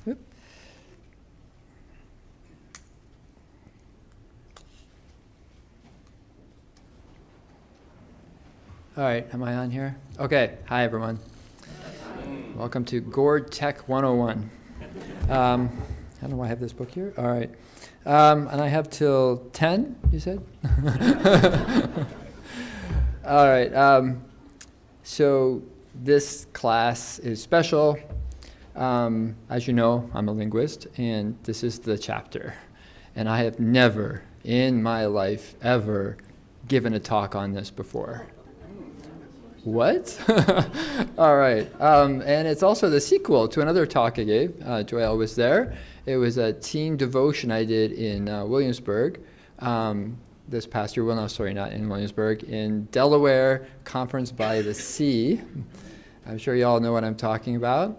Oop. All right, am I on here? Okay, hi everyone. Welcome to Gord Tech 101. I don't know why I have this book here. All right. And I have till 10, you said? All right. So this class is special. As you know, I'm a linguist, and this is the chapter. And I have never in my life ever given a talk on this before. What? All right. And it's also the sequel to another talk I gave. Joelle was there. It was a teen devotion I did in Williamsburg this past year. Well, no, sorry, not in Williamsburg. In Delaware, Conference by the Sea. I'm sure you all know what I'm talking about.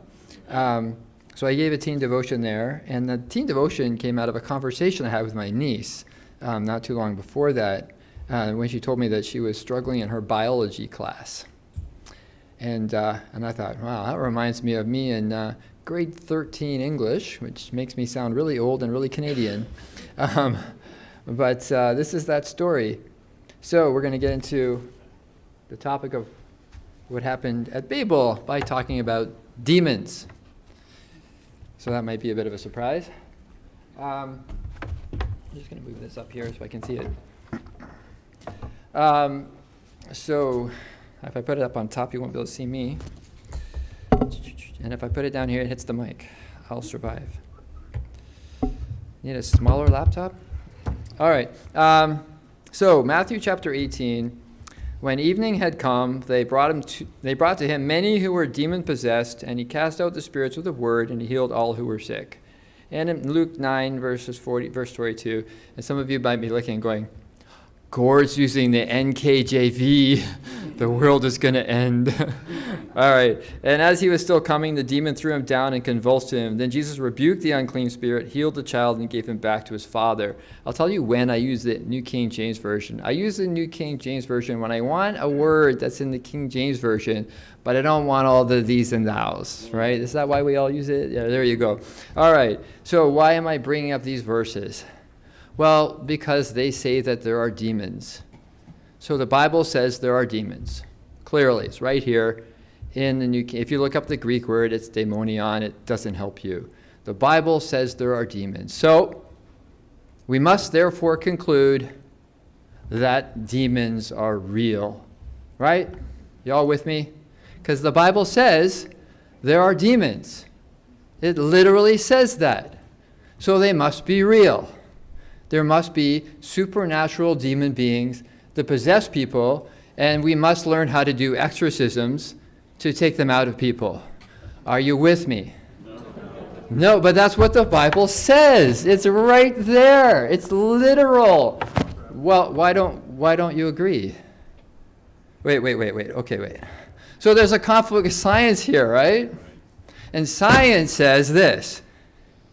So I gave a teen devotion there. And the teen devotion came out of a conversation I had with my niece not too long before that, when she told me that she was struggling in her biology class. And I thought, wow, that reminds me of me in grade 13 English, which makes me sound really old and really Canadian. But this is that story. So we're going to get into the topic of what happened at Babel by talking about demons. So that might be a bit of a surprise. I'm just going to move this up here so I can see it. So if I put it up on top, you won't be able to see me. And if I put it down here, it hits the mic. I'll survive. Need a smaller laptop? All right. So Matthew chapter 18. When evening had come, they brought to him many who were demon-possessed, and he cast out the spirits with a word, and he healed all who were sick. And in Luke 9, verse 42, and some of you might be looking and going, Gord's using the NKJV. The world is going to end. All right. And as he was still coming, the demon threw him down and convulsed him. Then Jesus rebuked the unclean spirit, healed the child, and gave him back to his father. I'll tell you when I use the New King James Version. I use the New King James Version when I want a word that's in the King James Version, but I don't want all the these and thous, right? Is that why we all use it? Yeah, there you go. All right. So why am I bringing up these verses? Well, because they say that there are demons. So the Bible says there are demons. Clearly, it's right here in the New King. If you look up the Greek word, it's daimonion. It doesn't help you. The Bible says there are demons. So we must therefore conclude that demons are real. Right? Y'all with me? Because the Bible says there are demons. It literally says that. So they must be real. There must be supernatural demon beings that possess people, and we must learn how to do exorcisms to take them out of people. Are you with me? No, but that's what the Bible says. It's right there. It's literal. Well, why don't you agree? Wait. Okay, wait. So there's a conflict of science here, right? And science says this.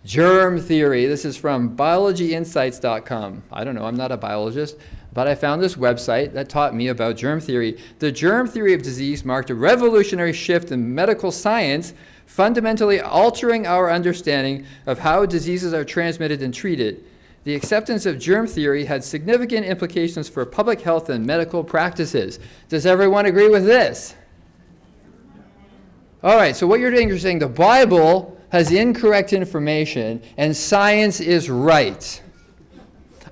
Germ theory. This is from biologyinsights.com. I don't know, I'm not a biologist, but I found this website that taught me about germ theory. The germ theory of disease marked a revolutionary shift in medical science, fundamentally altering our understanding of how diseases are transmitted and treated. The acceptance of germ theory had significant implications for public health and medical practices. Does everyone agree with this? All right, so what you're doing, you're saying the Bible has incorrect information and science is right.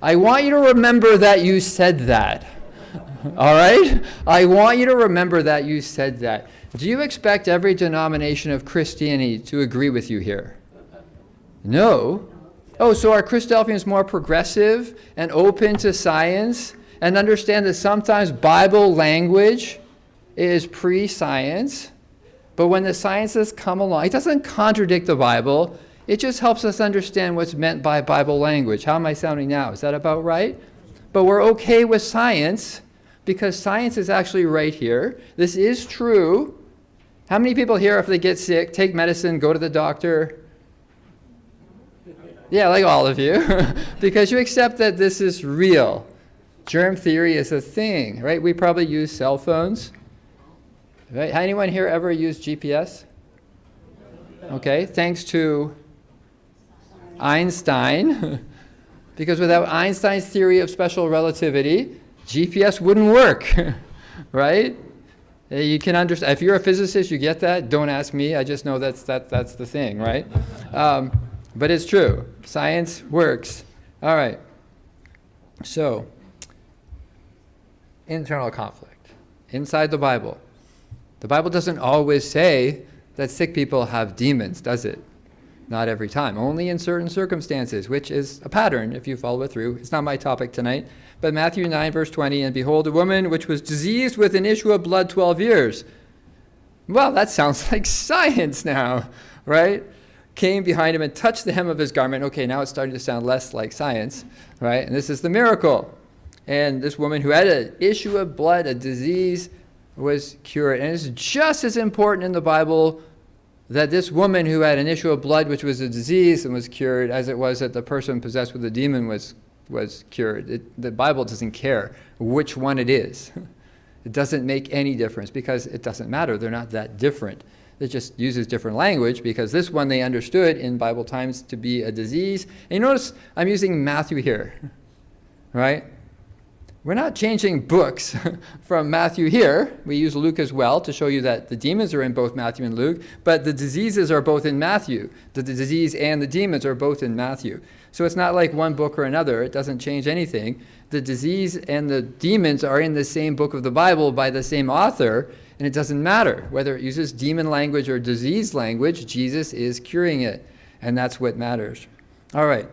I want you to remember that you said that. All right? I want you to remember that you said that. Do you expect every denomination of Christianity to agree with you here? No. Oh, so are Christadelphians more progressive and open to science and understand that sometimes Bible language is pre-science? But when the sciences come along, it doesn't contradict the Bible. It just helps us understand what's meant by Bible language. How am I sounding now? Is that about right? But we're okay with science because science is actually right here. This is true. How many people here, if they get sick, take medicine, go to the doctor? Yeah, like all of you. Because you accept that this is real. Germ theory is a thing, right? We probably use cell phones. Right? Anyone here ever used GPS? Okay, thanks to Einstein, because without Einstein's theory of special relativity, GPS wouldn't work, right? You can understand. If you're a physicist, you get that. Don't ask me. I just know that's the thing, right? But it's true. Science works. All right. So, internal conflict inside the Bible. The Bible doesn't always say that sick people have demons, does it? Not every time. Only in certain circumstances, which is a pattern if you follow it through. It's not my topic tonight. But Matthew 9, verse 20, and behold, a woman which was diseased with an issue of blood 12 years. Well, that sounds like science now, right? Came behind him and touched the hem of his garment. Okay, now it's starting to sound less like science, right? And this is the miracle. And this woman who had an issue of blood, a disease, was cured. And it's just as important in the Bible that this woman who had an issue of blood, which was a disease and was cured, as it was that the person possessed with a demon was cured. The Bible doesn't care which one it is. It doesn't make any difference because it doesn't matter. They're not that different. It just uses different language because this one they understood in Bible times to be a disease. And you notice I'm using Matthew here, right? We're not changing books from Matthew here. We use Luke as well to show you that the demons are in both Matthew and Luke, but the diseases are both in Matthew. The disease and the demons are both in Matthew. So it's not like one book or another. It doesn't change anything. The disease and the demons are in the same book of the Bible by the same author, and it doesn't matter whether it uses demon language or disease language. Jesus is curing it, and that's what matters. All right.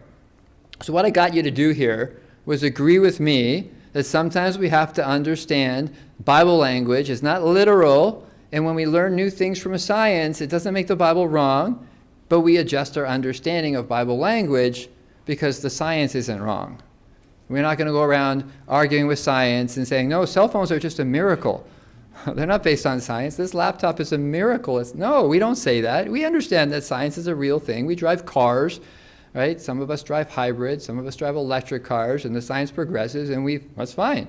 So what I got you to do here was agree with me that sometimes we have to understand Bible language is not literal, and when we learn new things from a science, it doesn't make the Bible wrong, but we adjust our understanding of Bible language because the science isn't wrong. We're not going to go around arguing with science and saying, no, cell phones are just a miracle. They're not based on science. This laptop is a miracle. No, we don't say that. We understand that science is a real thing. We drive cars, right? Some of us drive hybrids, some of us drive electric cars, and the science progresses, and that's fine,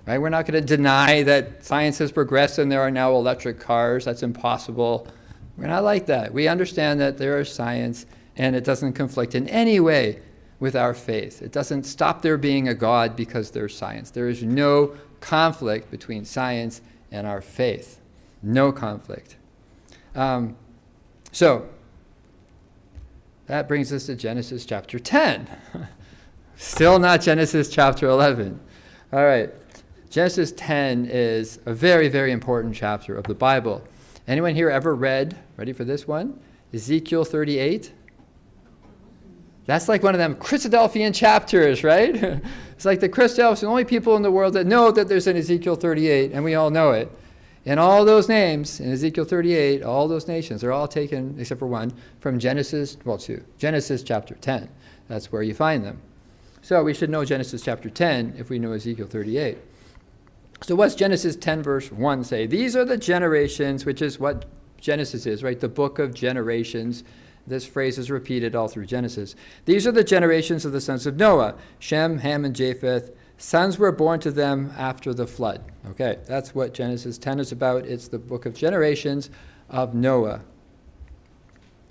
right? We're not going to deny that science has progressed and there are now electric cars. That's impossible. We're not like that. We understand that there is science, and it doesn't conflict in any way with our faith. It doesn't stop there being a God because there's science. There is no conflict between science and our faith. No conflict. So, that brings us to Genesis chapter 10. Still not Genesis chapter 11. All right. Genesis 10 is a very, very important chapter of the Bible. Anyone here ever read, ready for this one, Ezekiel 38? That's like one of them Christadelphian chapters, right? It's like the Christadelphians, the only people in the world that know that there's an Ezekiel 38, and we all know it. And all those names in Ezekiel 38, all those nations are all taken, except for one, from Genesis chapter 10. That's where you find them. So we should know Genesis chapter 10 if we know Ezekiel 38. So what's Genesis 10 verse 1 say? These are the generations, which is what Genesis is, right? The book of generations. This phrase is repeated all through Genesis. These are the generations of the sons of Noah, Shem, Ham, and Japheth. Sons were born to them after the flood. Okay, that's what Genesis 10 is about. It's the book of generations of Noah.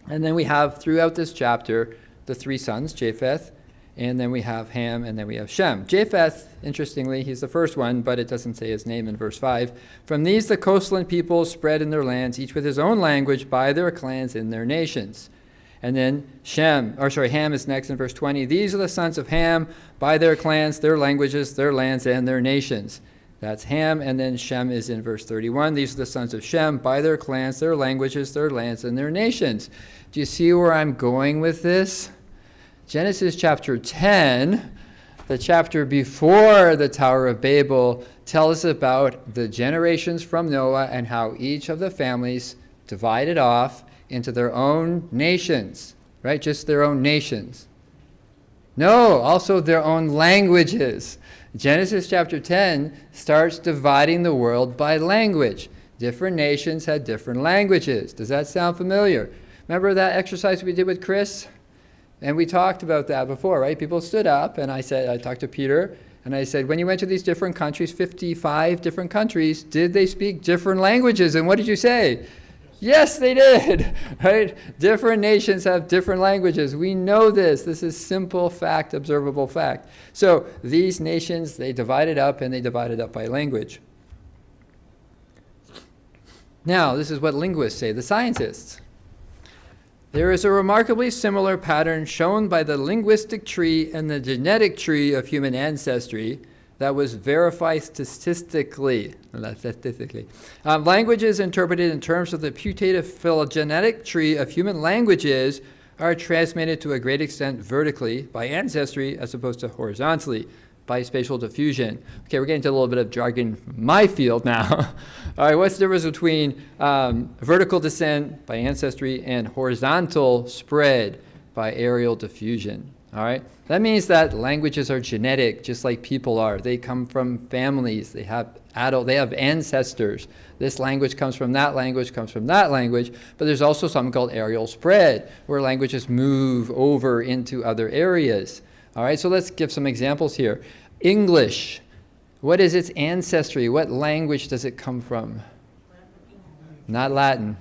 And then we have throughout this chapter the three sons, Japheth, and then we have Ham, and then we have Shem. Japheth, interestingly, he's the first one, but it doesn't say his name in verse 5. From these the coastland peoples spread in their lands, each with his own language, by their clans in their nations. And then Ham is next in verse 20. These are the sons of Ham by their clans, their languages, their lands, and their nations. That's Ham. And then Shem is in verse 31. These are the sons of Shem by their clans, their languages, their lands, and their nations. Do you see where I'm going with this? Genesis chapter 10, the chapter before the Tower of Babel, tells us about the generations from Noah and how each of the families divided off into their own nations, right? Just their own nations. No, also their own languages. Genesis chapter 10 starts dividing the world by language. Different nations had different languages. Does that sound familiar? Remember that exercise we did with Chris? And we talked about that before, right? People stood up, and I talked to Peter, and I said, when you went to these different countries, 55 different countries, did they speak different languages? And what did you say? Yes, they did, right? Different nations have different languages. We know this. This is simple fact, observable fact. So these nations, they divided up, and they divided up by language. Now, this is what linguists say, the scientists. There is a remarkably similar pattern shown by the linguistic tree and the genetic tree of human ancestry that was verified statistically. Languages interpreted in terms of the putative phylogenetic tree of human languages are transmitted to a great extent vertically by ancestry as opposed to horizontally by spatial diffusion. Okay, we're getting to a little bit of jargon from my field now. All right, what's the difference between vertical descent by ancestry and horizontal spread by aerial diffusion? All right, that means that languages are genetic, just like people are. They come from families. They have ancestors. This language comes from that language, comes from that language. But there's also something called aerial spread, where languages move over into other areas. All right, so let's give some examples here. English. What is its ancestry? What language does it come from? Not Latin.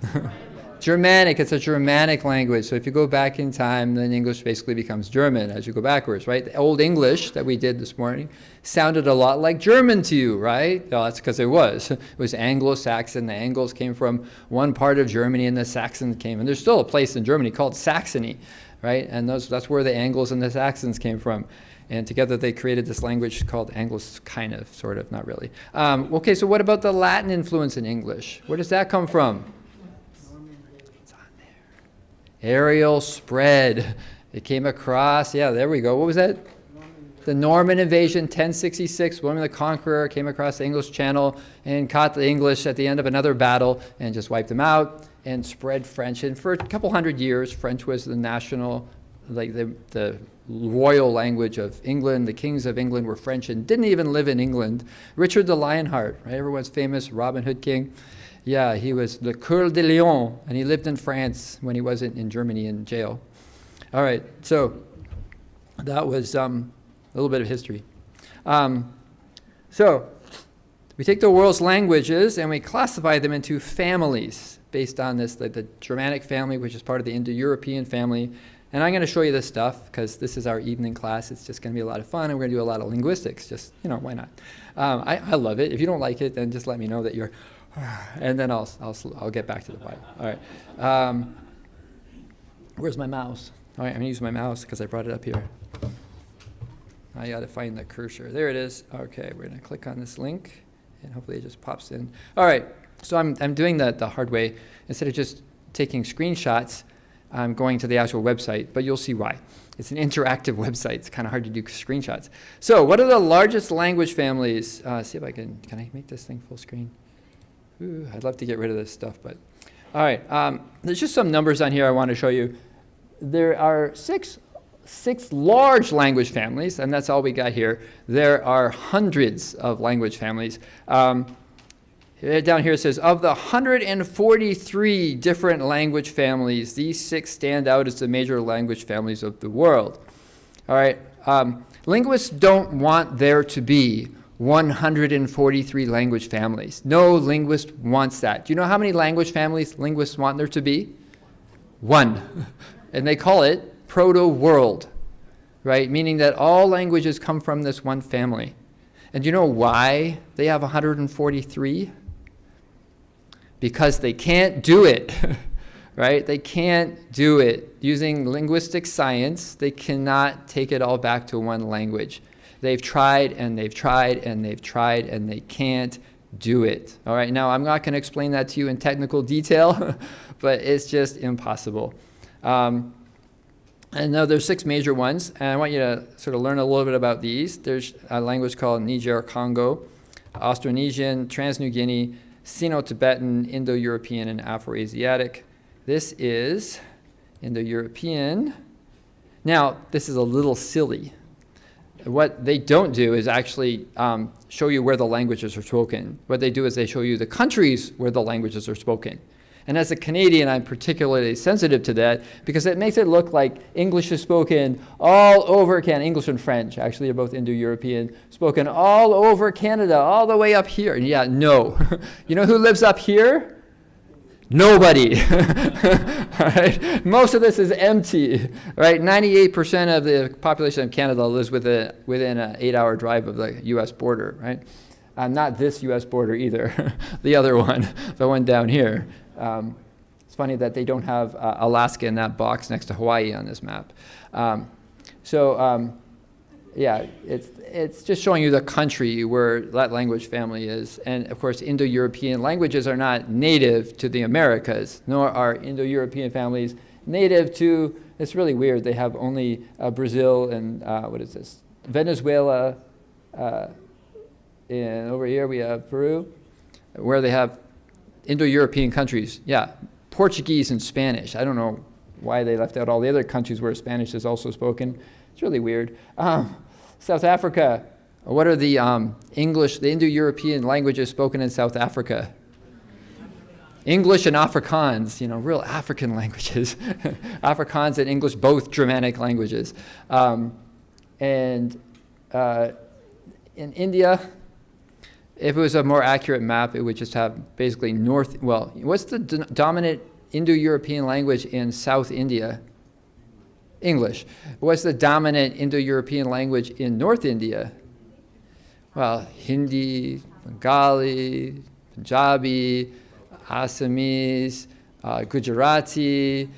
Germanic, it's a Germanic language. So if you go back in time, then English basically becomes German as you go backwards, right? The Old English that we did this morning sounded a lot like German to you, right? Well, that's because it was. It was Anglo-Saxon. The Angles came from one part of Germany, and the Saxons came. And there's still a place in Germany called Saxony, right? And that's where the Angles and the Saxons came from. And together they created this language called Anglos, kind of, sort of, not really. Okay, so what about the Latin influence in English? Where does that come from? Aerial spread. It came across, yeah, there we go. What was that? The Norman invasion, 1066. William the Conqueror came across the English Channel and caught the English at the end of another battle and just wiped them out and spread French. And for a couple hundred years, French was the national, like the royal language of England. The kings of England were French and didn't even live in England. Richard the Lionheart, right? Everyone's famous Robin Hood king. Yeah, he was the Coeur de Lion, and he lived in France when he wasn't in Germany in jail. All right, so that was a little bit of history. So we take the world's languages and we classify them into families based on this, the Germanic family, which is part of the Indo-European family. And I'm going to show you this stuff because this is our evening class. It's just going to be a lot of fun, and we're going to do a lot of linguistics. Just, why not? I love it. If you don't like it, then just let me know that you're... And then I'll get back to the Bible. All right. Where's my mouse? All right, I'm going to use my mouse because I brought it up here. I got to find the cursor. There it is. Okay, we're going to click on this link, and hopefully it just pops in. All right, so I'm doing that the hard way. Instead of just taking screenshots, I'm going to the actual website, but you'll see why. It's an interactive website. It's kind of hard to do screenshots. So what are the largest language families? See if I can I make this thing full screen? Ooh, I'd love to get rid of this stuff, but all right. There's just some numbers on here I want to show you. There are six large language families, and that's all we got here. There are hundreds of language families. Down here it says, of the 143 different language families, these 6 stand out as the major language families of the world. All right. Linguists don't want there to be 143 language families. No linguist wants that. Do you know how many language families linguists want there to be? 1. And they call it proto-world, right? Meaning that all languages come from this one family. And do you know why they have 143? Because they can't do it, right? They can't do it. Using linguistic science, they cannot take it all back to one language. They've tried and they've tried and they've tried and they can't do it. All right, now I'm not going to explain that to you in technical detail, but it's just impossible. And now there's 6 major ones, and I want you to sort of learn a little bit about these. There's a language called Niger-Congo, Austronesian, Trans-New Guinea, Sino-Tibetan, Indo-European, and Afro-Asiatic. This is Indo-European. Now, this is a little silly. What they don't do is actually show you where the languages are spoken. What they do is they show you the countries where the languages are spoken. And as a Canadian, I'm particularly sensitive to that because it makes it look like English is spoken all over Canada. English and French, actually, are both Indo-European, spoken all over Canada, all the way up here. And yeah, no. You know who lives up here? Nobody. Right? Most of this is empty. Right? 98% of the population of Canada lives within an 8-hour drive of the U.S. border. Right? Not this U.S. border either. The other one, the one down here. It's funny that they don't have Alaska in that box next to Hawaii on this map. Yeah, it's just showing you the country where that language family is. And of course, Indo-European languages are not native to the Americas, nor are Indo-European families native to, it's really weird, they have only Brazil and, Venezuela, and over here we have Peru, where they have Indo-European countries. Yeah, Portuguese and Spanish. I don't know why they left out all the other countries where Spanish is also spoken. It's really weird. South Africa. What are the English, the Indo-European languages spoken in South Africa? English and Afrikaans, real African languages. Afrikaans and English, both Germanic languages. In India, if it was a more accurate map, it would just have basically what's the dominant Indo-European language in South India? English. What's the dominant Indo-European language in North India? Well, Hindi, Bengali, Punjabi, Assamese, Gujarati.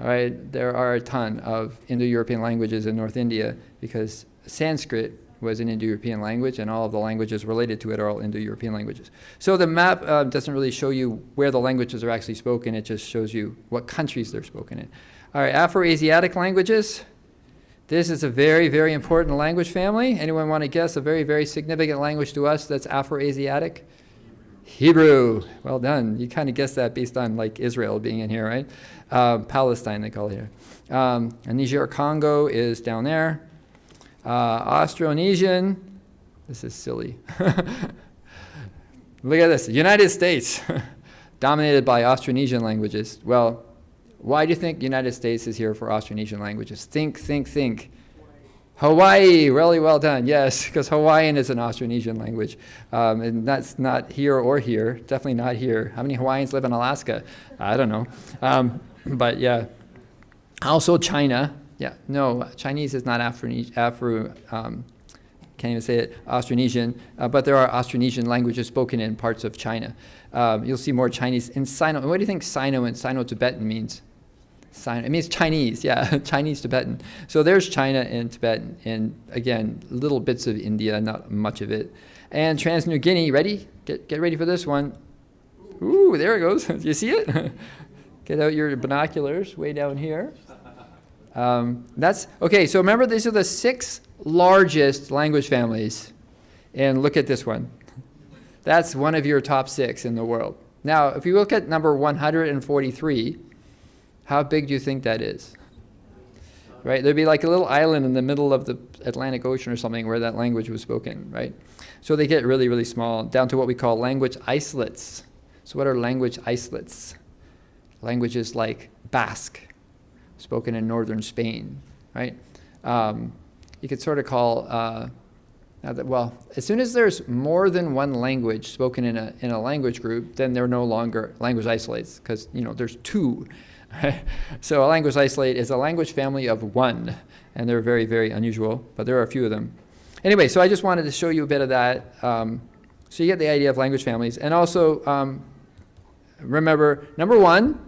All right, there are a ton of Indo-European languages in North India because Sanskrit was an Indo-European language, and all of the languages related to it are all Indo-European languages. So the map doesn't really show you where the languages are actually spoken. It just shows you what countries they're spoken in. All right, Afro-Asiatic languages. This is a very, very important language family. Anyone want to guess a very, very significant language to us that's Afro-Asiatic? Hebrew. Well done. You kind of guessed that based on like Israel being in here, right? Palestine, they call it here. And Niger-Congo is down there. Austronesian. This is silly. Look at this. United States, dominated by Austronesian languages. Well, why do you think the United States is here for Austronesian languages? Think. Hawaii, really well done. Yes, because Hawaiian is an Austronesian language. And that's not here or here, definitely not here. How many Hawaiians live in Alaska? I don't know. But yeah. Also China. Yeah, no, Chinese is not can't even say it, Austronesian. But there are Austronesian languages spoken in parts of China. You'll see more Chinese in Sino. What do you think Sino and Sino-Tibetan means? It means Chinese, yeah, Chinese-Tibetan. So there's China and Tibetan, and again, little bits of India, not much of it. And Trans-New Guinea, ready? Get ready for this one. Ooh, there it goes. Do you see it? Get out your binoculars way down here. Okay, so remember these are the 6 largest language families. And look at this one. That's one of your top 6 in the world. Now, if you look at number 143, how big do you think that is? Right? There'd be like a little island in the middle of the Atlantic Ocean or something where that language was spoken, right? So they get really, really small, down to what we call language isolates. So what are language isolates? Languages like Basque, spoken in northern Spain, right? You could sort of call, as soon as there's more than one language spoken in a language group, then they're no longer language isolates because there's 2. So a language isolate is a language family of 1, and they're very, very unusual, but there are a few of them. Anyway, so I just wanted to show you a bit of that, so you get the idea of language families. And also, remember, number 1,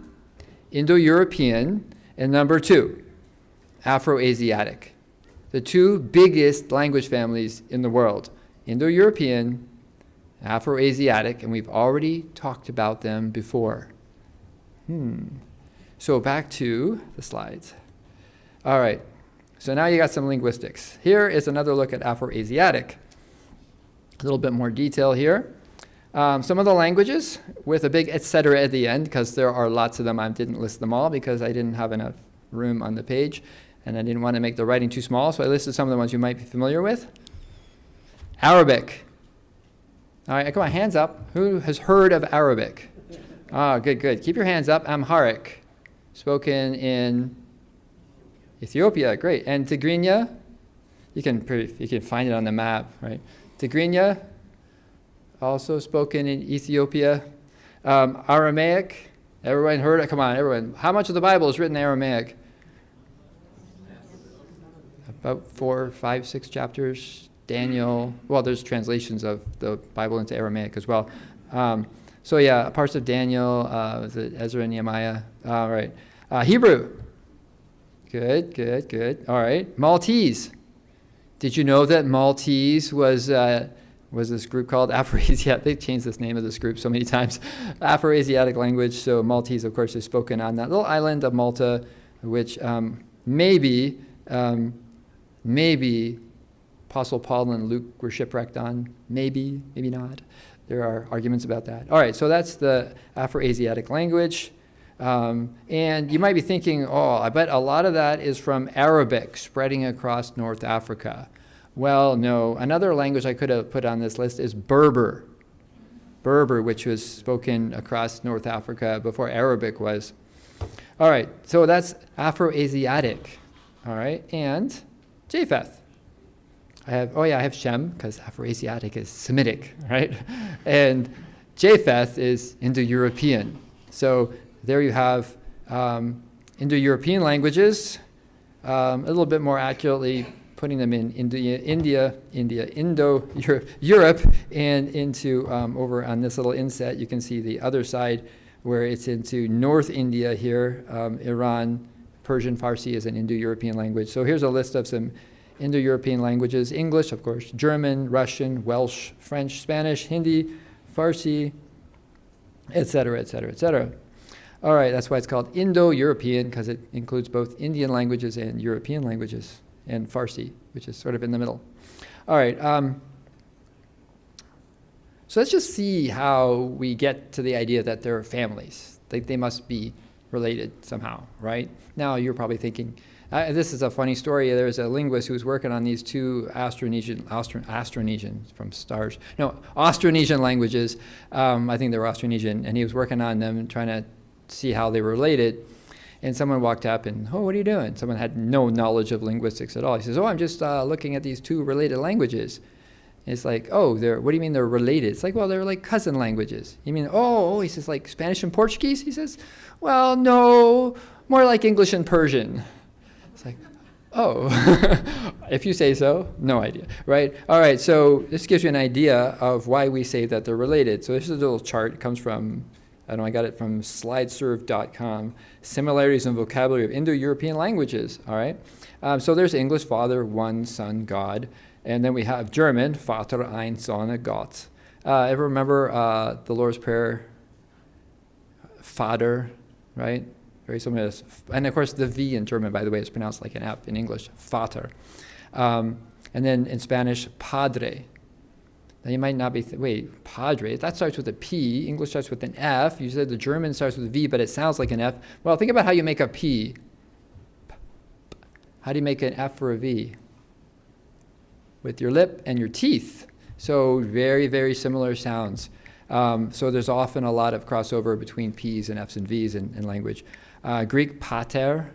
Indo-European, and number 2, Afro-Asiatic. The 2 biggest language families in the world, Indo-European, Afro-Asiatic, and we've already talked about them before. So back to the slides. All right, so now you got some linguistics. Here is another look at Afro-Asiatic. A little bit more detail here. Some of the languages with a big et cetera at the end, because there are lots of them. I didn't list them all because I didn't have enough room on the page, and I didn't want to make the writing too small, so I listed some of the ones you might be familiar with. Arabic. All right, come on, hands up. Who has heard of Arabic? Oh, good. Keep your hands up. Amharic, spoken in Ethiopia. Great. And Tigrinya, you can find it on the map, right? Tigrinya, also spoken in Ethiopia. Aramaic, Everyone heard it? Come on, everyone. How much of the Bible is written in Aramaic? About 4, 5, 6 chapters. Daniel. Well, there's translations of the Bible into Aramaic as well. So yeah, parts of Daniel, was it Ezra and Nehemiah? All right. Hebrew. Good. All right. Maltese. Did you know that Maltese was this group called Afro-Asiatic? They changed this name of this group so many times. Afro-Asiatic language. So Maltese, of course, is spoken on that little island of Malta, which maybe Apostle Paul and Luke were shipwrecked on. Maybe not. There are arguments about that. All right, so that's the Afro-Asiatic language. And you might be thinking, I bet a lot of that is from Arabic spreading across North Africa. Well, no. Another language I could have put on this list is Berber. Berber, which was spoken across North Africa before Arabic was. All right, so that's Afro-Asiatic. All right, and Japheth. I have Shem, because Afro-Asiatic is Semitic, right? And Japheth is Indo-European. So there you have Indo-European languages, a little bit more accurately putting them in Europe, and into over on this little inset, you can see the other side where it's into North India here, Iran. Persian, Farsi is an Indo-European language. So here's a list of some Indo-European languages: English, of course, German, Russian, Welsh, French, Spanish, Hindi, Farsi, etc. All right, that's why it's called Indo-European, because it includes both Indian languages and European languages, and Farsi, which is sort of in the middle. All right, so let's just see how we get to the idea that there are families. They must be related somehow, right? Now you're probably thinking, this is a funny story. There's a linguist who was working on these two Austronesian languages. I think they were Austronesian, and he was working on them, trying to see how they were related. And someone walked up and, what are you doing? Someone had no knowledge of linguistics at all. He says, I'm just looking at these two related languages. And it's like, what do you mean they're related? It's like, well, they're like cousin languages. You mean, he says, like Spanish and Portuguese? He says, well, no, more like English and Persian. It's like, if you say so, no idea, right? All right, so this gives you an idea of why we say that they're related. So this is a little chart. It comes from, I got it from slideserve.com, similarities in vocabulary of Indo-European languages, all right? So there's English, Father, One, Son, God. And then we have German, Vater, ein, Sohn, Gott. Ever remember the Lord's Prayer, Vater, right? Very similar to this. And of course, the V in German, by the way, is pronounced like an F in English, Vater. And then in Spanish, Padre. Now you might not be, Padre, that starts with a P. English starts with an F. You said the German starts with a V, but it sounds like an F. Well, think about how you make a P. How do you make an F for a V? With your lip and your teeth. So very, very similar sounds. So there's often a lot of crossover between P's and F's and V's in language. Greek, pater.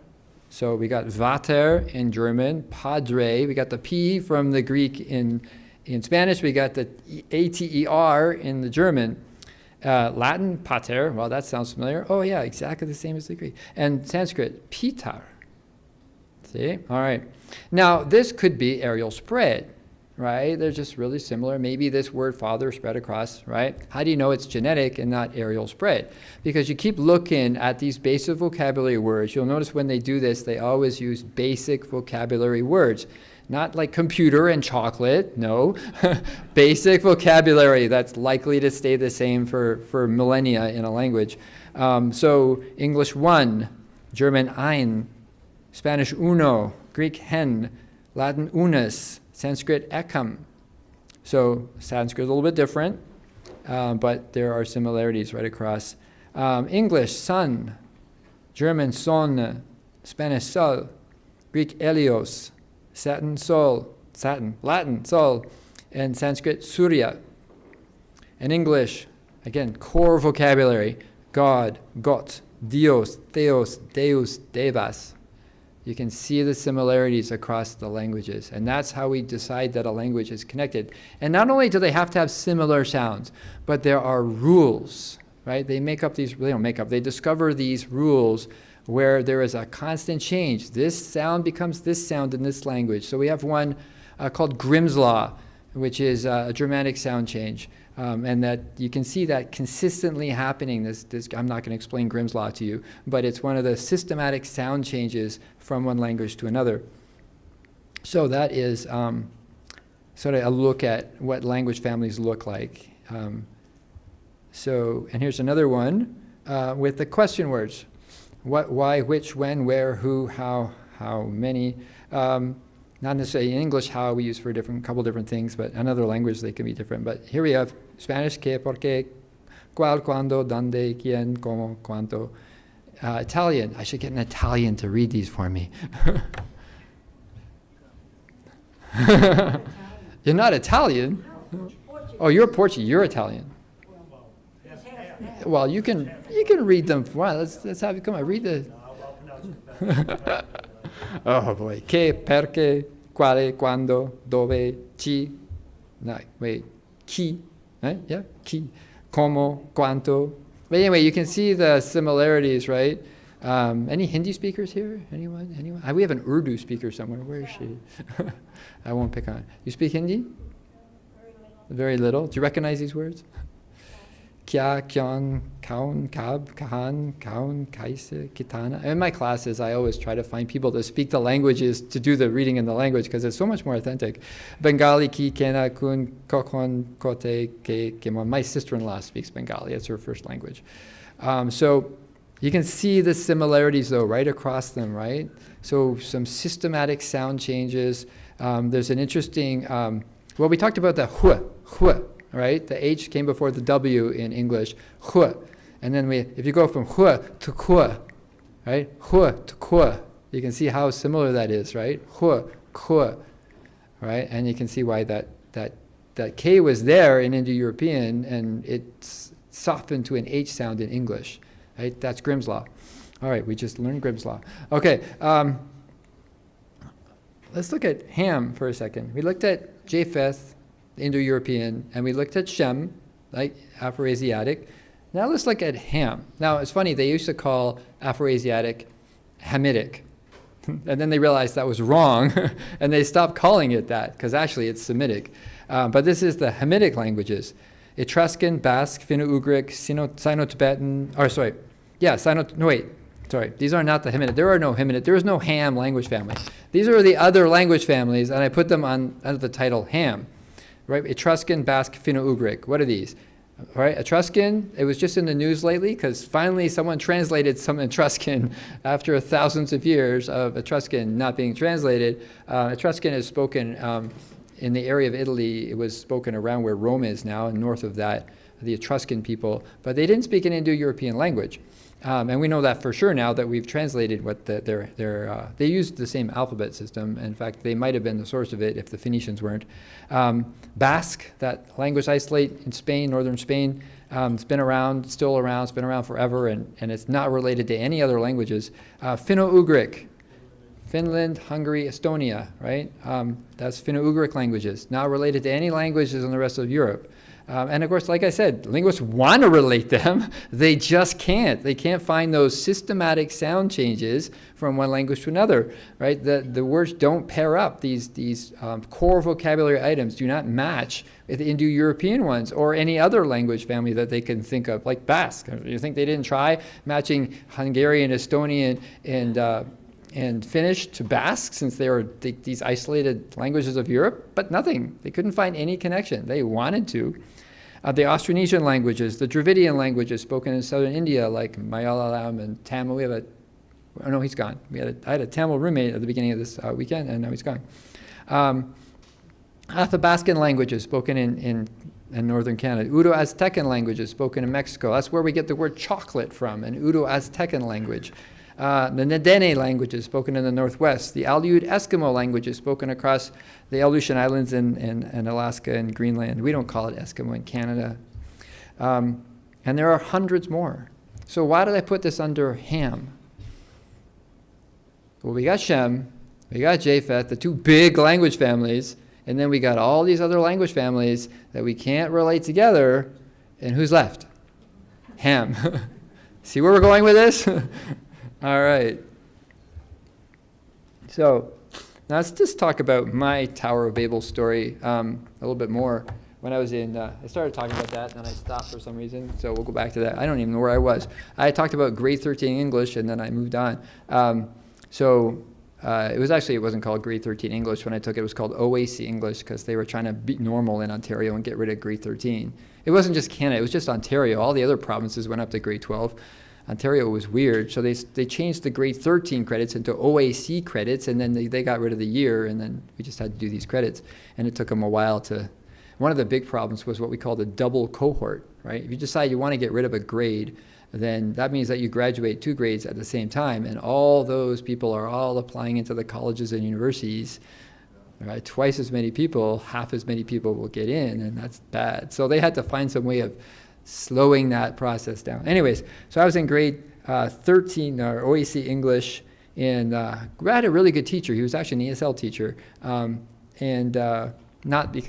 So we got vater in German, padre. We got the P from the Greek in Spanish. We got the A-T-E-R in the German. Latin, pater. Well, that sounds familiar. Oh, yeah, exactly the same as the Greek. And Sanskrit, pitar. See? All right. Now, this could be areal spread, right? They're just really similar. Maybe this word father spread across, right? How do you know it's genetic and not areal spread? Because you keep looking at these basic vocabulary words. You'll notice when they do this, they always use basic vocabulary words. Not like computer and chocolate, no. Basic vocabulary that's likely to stay the same for millennia in a language. So English one, German ein, Spanish uno, Greek hen, Latin unus, Sanskrit ekam. So Sanskrit is a little bit different, but there are similarities right across. English, son, German son, Spanish sol, Greek elios, Latin sol, and Sanskrit surya. And English, again, core vocabulary, God, Gott, Dios, Theos, Deus, Devas. You can see the similarities across the languages, and that's how we decide that a language is connected. And not only do they have to have similar sounds, but there are rules right? They don't make up, they discover these rules where there is a constant change. This sound becomes this sound in this language. So we have one called Grimm's Law, which is a Germanic sound change. And that you can see that consistently happening. I'm not going to explain Grimm's Law to you, but it's one of the systematic sound changes from one language to another. So that is sort of a look at what language families look like. And here's another one with the question words. What, why, which, when, where, who, how many. Not necessarily in English how we use for a couple different things, but in other languages they can be different. But here we have Spanish, que, por qué, cuál, cuándo, dónde, quién, cómo, cuánto. Italian, I should get an Italian to read these for me. You're not Italian? Oh, you're Portuguese, you're Italian. Well, you can read them. Wow, let's have you come on, read the... Oh boy. Que, perché, quale, quando, dove, chi. No, wait. Chi. Right? Yeah, chi. Como, cuánto. But anyway, you can see the similarities, right? Any Hindi speakers here? Anyone? We have an Urdu speaker somewhere. Where is she? I won't pick on it. You speak Hindi? Very little. Do you recognize these words? Kya, kyon, kaun, kab, kahan, kaun, kaise, kitana. In my classes, I always try to find people to speak the languages, to do the reading in the language, because it's so much more authentic. Bengali, ki, kena, kun, kokon, kote, ke, kemon. My sister-in-law speaks Bengali. It's her first language. So you can see the similarities, though, right across them, right? So some systematic sound changes. There's an interesting, well, we talked about the hu, right? The H came before the W in English, hu. And then if you go from hu to ku, right? Hu to ku, you can see how similar that is, right? Hu, ku, right? And you can see why that K was there in Indo-European and it's softened to an H sound in English, right? That's Grimm's Law. All right, we just learned Grimm's Law. Okay, let's look at Ham for a second. We looked at Japheth, Indo-European, and we looked at Shem, like Afroasiatic. Now let's look at Ham. Now it's funny, they used to call Afroasiatic Hamitic, and then they realized that was wrong, and they stopped calling it that, because actually it's Semitic. But this is the Hamitic languages. Etruscan, Basque, Finno-Ugric, Sino-Tibetan, these are not the Hamitic. There are no Hamitic. There is no Ham language family. These are the other language families, and I put them under the title Ham. Right, Etruscan, Basque, Finno-Ugric. What are these? All right, Etruscan, it was just in the news lately because finally someone translated some Etruscan after thousands of years of Etruscan not being translated. Etruscan is spoken in the area of Italy. It was spoken around where Rome is now and north of that, the Etruscan people, but they didn't speak an Indo-European language. And we know that for sure now that we've translated what they used the same alphabet system. In fact, they might have been the source of it if the Phoenicians weren't. Basque, that language isolate in Spain, northern Spain, it's been around, still around, it's been around forever, and it's not related to any other languages. Finno-Ugric, Finland, Hungary, Estonia, right? That's Finno-Ugric languages, not related to any languages in the rest of Europe. And of course, like I said, linguists want to relate them. They just can't. They can't find those systematic sound changes from one language to another, right? The words don't pair up. These core vocabulary items do not match with the Indo-European ones or any other language family that they can think of, like Basque. You think they didn't try matching Hungarian, Estonian, and Finnish to Basque, since they were these isolated languages of Europe? But nothing. They couldn't find any connection. They wanted to. The Austronesian languages, the Dravidian languages spoken in southern India, like Malayalam and Tamil. We have oh no, he's gone. I had a Tamil roommate at the beginning of this weekend, and now he's gone. Athabascan languages spoken in northern Canada. Udo-Aztecan languages spoken in Mexico. That's where we get the word chocolate from, an Udo-Aztecan language. The Ndene languages spoken in the Northwest, the Aleut Eskimo languages spoken across the Aleutian Islands and Alaska and Greenland. We don't call it Eskimo in Canada. And there are hundreds more. So why did I put this under Ham? Well, we got Shem, we got Japheth, the two big language families, and then we got all these other language families that we can't relate together, and who's left? Ham. See where we're going with this? All right. So now let's just talk about my Tower of Babel story a little bit more. When I was I started talking about that, and then I stopped for some reason, so we'll go back to that. I don't even know where I was. I talked about grade 13 English, and then I moved on. It wasn't called grade 13 English when I took it. It was called OAC English because they were trying to be normal in Ontario and get rid of grade 13. It wasn't just Canada, it was just Ontario. All the other provinces went up to grade 12. Ontario was weird, so they changed the grade 13 credits into OAC credits, and then they got rid of the year, and then we just had to do these credits. And it took them a while to... One of the big problems was what we called a double cohort, right? If you decide you want to get rid of a grade, then that means that you graduate 2 grades at the same time, and all those people are all applying into the colleges and universities, right? Twice as many people, half as many people will get in, and that's bad. So they had to find some way of slowing that process down. Anyways, so I was in grade 13, or OAC English, and I had a really good teacher. He was actually an ESL teacher,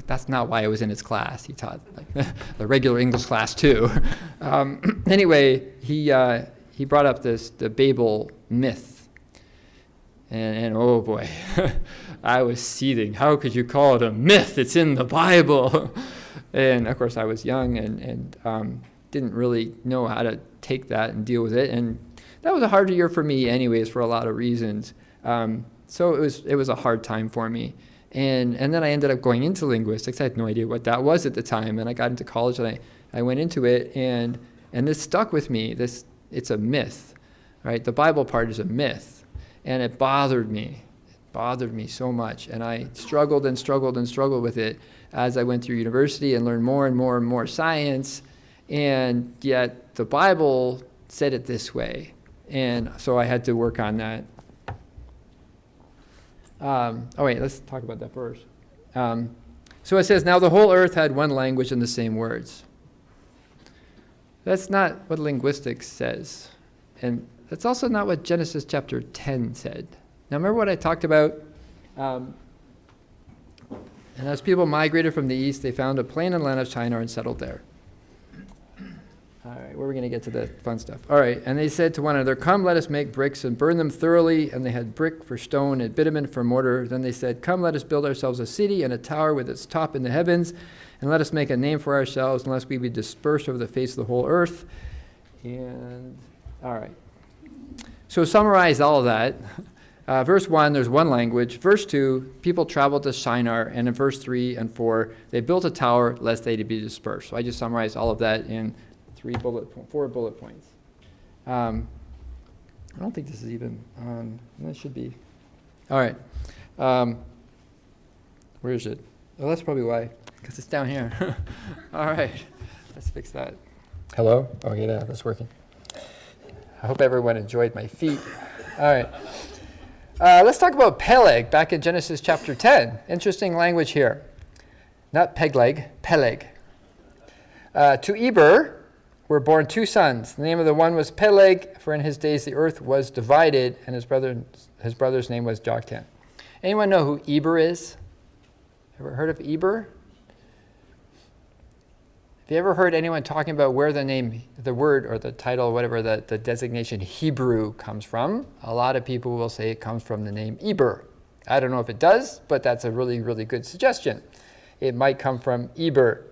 that's not why I was in his class. He taught like, the regular English class too. Anyway, he brought up the Babel myth, and oh boy, I was seething. How could you call it a myth? It's in the Bible. And of course, I was young and didn't really know how to take that and deal with it. And that was a hard year for me, anyways, for a lot of reasons. So it was a hard time for me. And then I ended up going into linguistics. I had no idea what that was at the time. And I got into college and I went into it, and this stuck with me. It's a myth, right? The Bible part is a myth. And it bothered me. It bothered me so much. And I struggled and struggled and struggled with it as I went through university and learned more and more and more science. And yet the Bible said it this way. And so I had to work on that. Let's talk about that first. So it says, now the whole earth had one language and the same words. That's not what linguistics says. And that's also not what Genesis chapter 10 said. Now remember what I talked about? And as people migrated from the east, they found a plain and land of Shinar and settled there. All right, where are we going to get to the fun stuff? All right, and they said to one another, come, let us make bricks and burn them thoroughly. And they had brick for stone and bitumen for mortar. Then they said, come, let us build ourselves a city and a tower with its top in the heavens. And let us make a name for ourselves, unless we be dispersed over the face of the whole earth. And, all right. So summarize all of that. Verse 1, there's one language. Verse 2, people traveled to Shinar. And in verse 3 and 4, they built a tower lest they be dispersed. So I just summarized all of that in 4 bullet points. I don't think this is even on. That should be. All right. Where is it? Oh, that's probably why, because it's down here. All right. Let's fix that. Hello? Oh, yeah, that's working. I hope everyone enjoyed my feet. All right. Let's talk about Peleg back in Genesis chapter 10. Interesting language here. Not Pegleg, Peleg. To Eber were born 2 sons. The name of the one was Peleg, for in his days the earth was divided, and his brother's name was Joktan. Anyone know who Eber is? Ever heard of Eber? Have you ever heard anyone talking about where the name, the word or the title, whatever the designation Hebrew comes from? A lot of people will say it comes from the name Eber. I don't know if it does, but that's a really, really good suggestion. It might come from Eber.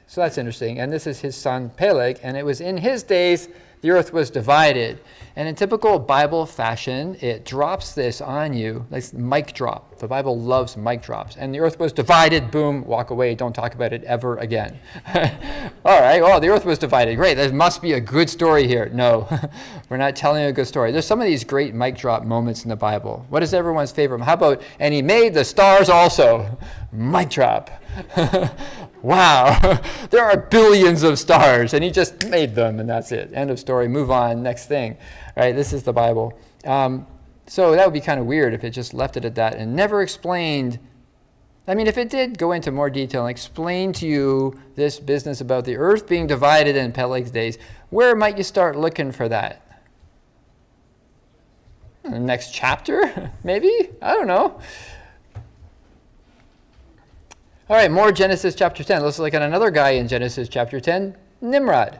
So that's interesting. And this is his son Peleg, and it was in his days the earth was divided. And in typical Bible fashion, it drops this on you, like mic drop. The Bible loves mic drops. And the earth was divided, boom, walk away, don't talk about it ever again. All right, well, the earth was divided. Great, there must be a good story here. No, we're not telling you a good story. There's some of these great mic drop moments in the Bible. What is everyone's favorite? How about, and he made the stars also? Mic drop. Wow, there are billions of stars, and he just made them, and that's it. End of story, move on, next thing. All right, this is the Bible. So that would be kind of weird if it just left it at that and never explained. I mean, if it did go into more detail and explain to you this business about the earth being divided in Peleg's days, where might you start looking for that? The next chapter, maybe? I don't know. All right, more Genesis chapter 10. Let's look at another guy in Genesis chapter 10, Nimrod.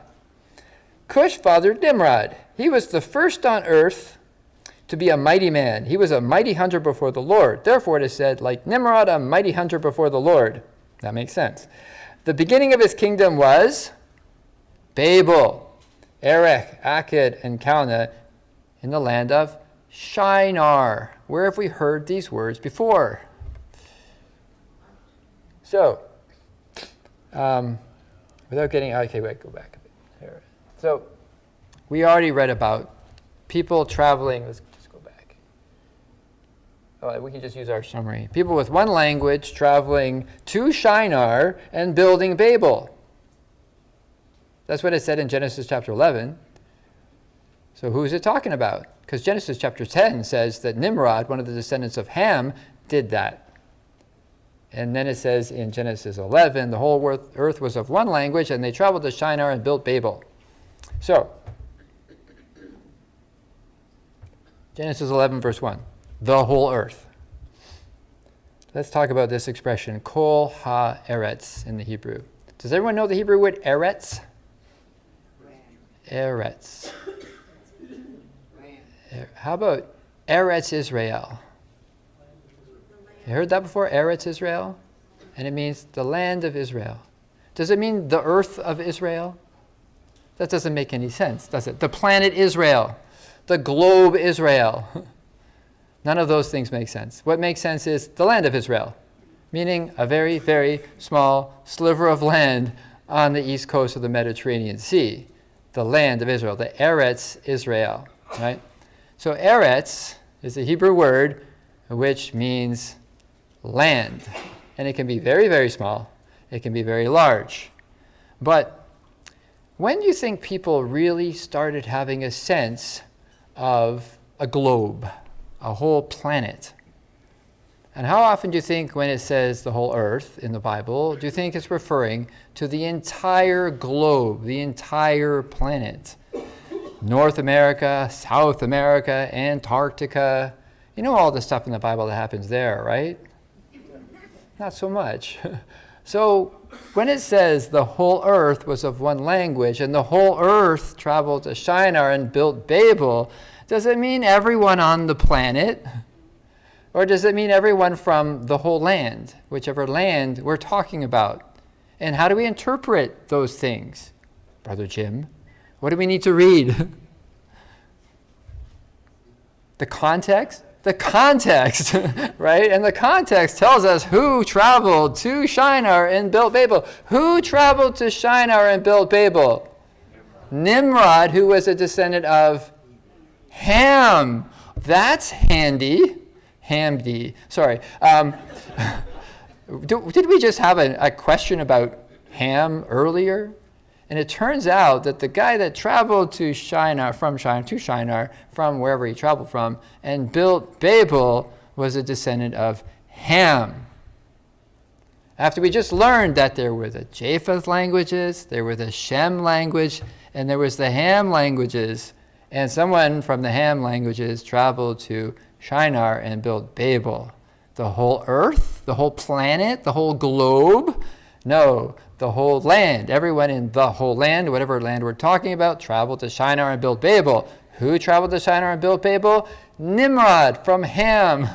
Cush fathered Nimrod. He was the first on earth to be a mighty man. He was a mighty hunter before the Lord. Therefore it is said, like Nimrod, a mighty hunter before the Lord. That makes sense. The beginning of his kingdom was Babel, Erech, Akkad, and Calneh in the land of Shinar. Where have we heard these words before? So, without getting, okay, wait, go back a bit. There. So, we already read about people traveling, let's just go back. Oh, we can just use our summary. People with one language traveling to Shinar and building Babel. That's what it said in Genesis chapter 11. So who is it talking about? Because Genesis chapter 10 says that Nimrod, one of the descendants of Ham, did that. And then it says in Genesis 11, the whole earth was of one language, and they traveled to Shinar and built Babel. So, Genesis 11, verse 1, the whole earth. Let's talk about this expression, kol ha-eretz in the Hebrew. Does everyone know the Hebrew word eretz? Eretz. How about Eretz Israel? You heard that before? Eretz Israel? And it means the land of Israel. Does it mean the earth of Israel? That doesn't make any sense, does it? The planet Israel. The globe Israel. None of those things make sense. What makes sense is the land of Israel, meaning a very, very small sliver of land on the east coast of the Mediterranean Sea. The land of Israel, the Eretz Israel, right? So Eretz is a Hebrew word which means land. And it can be very, very small. It can be very large. But when do you think people really started having a sense of a globe, a whole planet? And how often do you think when it says the whole earth in the Bible, do you think it's referring to the entire globe, the entire planet? North America, South America, Antarctica. You know all the stuff in the Bible that happens there, right? Not so much. So when it says the whole earth was of one language and the whole earth traveled to Shinar and built Babel, does it mean everyone on the planet? Or does it mean everyone from the whole land, whichever land we're talking about? And how do we interpret those things? Brother Jim, what do we need to read? The context? The context, right? And the context tells us who traveled to Shinar and built Babel. Who traveled to Shinar and built Babel? Nimrod, who was a descendant of Ham. That's handy. Hamdy. Sorry. Did we just have a question about Ham earlier? And it turns out that the guy that traveled to Shinar, from wherever he traveled from, and built Babel was a descendant of Ham. After we just learned that there were the Japheth languages, there were the Shem language, and there was the Ham languages, and someone from the Ham languages traveled to Shinar and built Babel. The whole earth, the whole planet, the whole globe? No, the whole land. Everyone in the whole land, whatever land we're talking about, traveled to Shinar and built Babel. Who traveled to Shinar and built Babel? Nimrod from Ham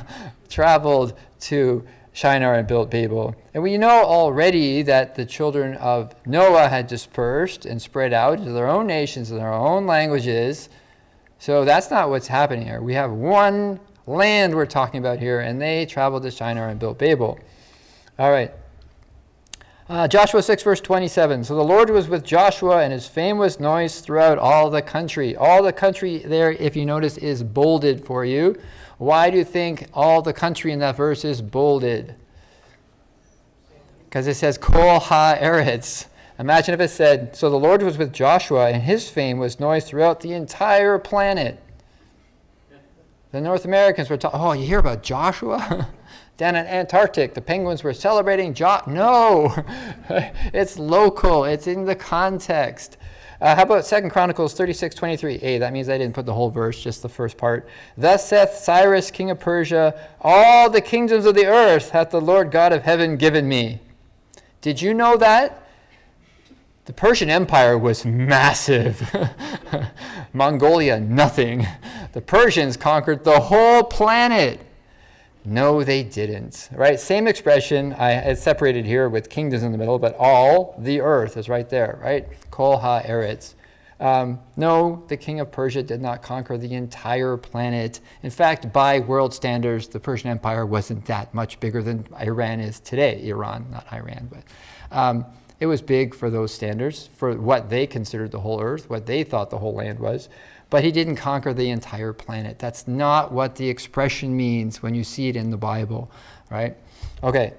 traveled to Shinar and built Babel. And we know already that the children of Noah had dispersed and spread out into their own nations and their own languages. So that's not what's happening here. We have one land we're talking about here, and they traveled to Shinar and built Babel. All right. Joshua 6, verse 27. So the Lord was with Joshua, and his fame was noised throughout all the country. All the country there, if you notice, is bolded for you. Why do you think all the country in that verse is bolded? Because it says, Kol ha-eretz. Imagine if it said, so the Lord was with Joshua, and his fame was noised throughout the entire planet. The North Americans were talking, oh, you hear about Joshua? Down in Antarctic, the penguins were celebrating No, it's local. It's in the context. How about 2 Chronicles 36:23? Hey, that means I didn't put the whole verse, just the first part. Thus saith Cyrus, king of Persia, all the kingdoms of the earth hath the Lord God of heaven given me. Did you know that? The Persian Empire was massive. Mongolia, nothing. The Persians conquered the whole planet. No, they didn't. Right? Same expression. It's separated here with kingdoms in the middle, but all the earth is right there, right? Kol ha-eretz. No, the king of Persia did not conquer the entire planet. In fact, by world standards, the Persian Empire wasn't that much bigger than Iran is today. Iran, not Iran, but it was big for those standards, for what they considered the whole earth, what they thought the whole land was. But he didn't conquer the entire planet. That's not what the expression means when you see it in the Bible, right? Okay.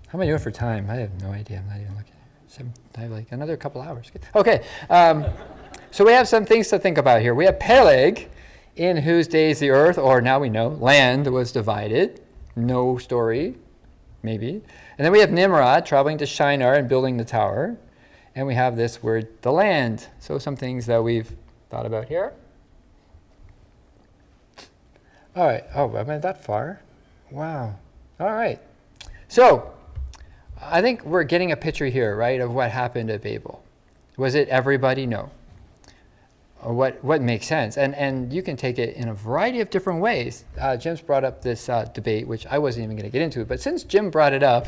How am I doing for time? I have no idea. I'm not even looking. I have like another couple hours. Okay. So we have some things to think about here. We have Peleg, in whose days the earth, or now we know, land was divided. No story, maybe. And then we have Nimrod traveling to Shinar and building the tower. And we have this word, the land. So some things that we've thought about here. All right. Oh, I went that far. Wow. All right. So I think we're getting a picture here, right, of what happened at Babel. Was it everybody? No. What makes sense? And you can take it in a variety of different ways. Jim's brought up this debate, which I wasn't even going to get into. But since Jim brought it up,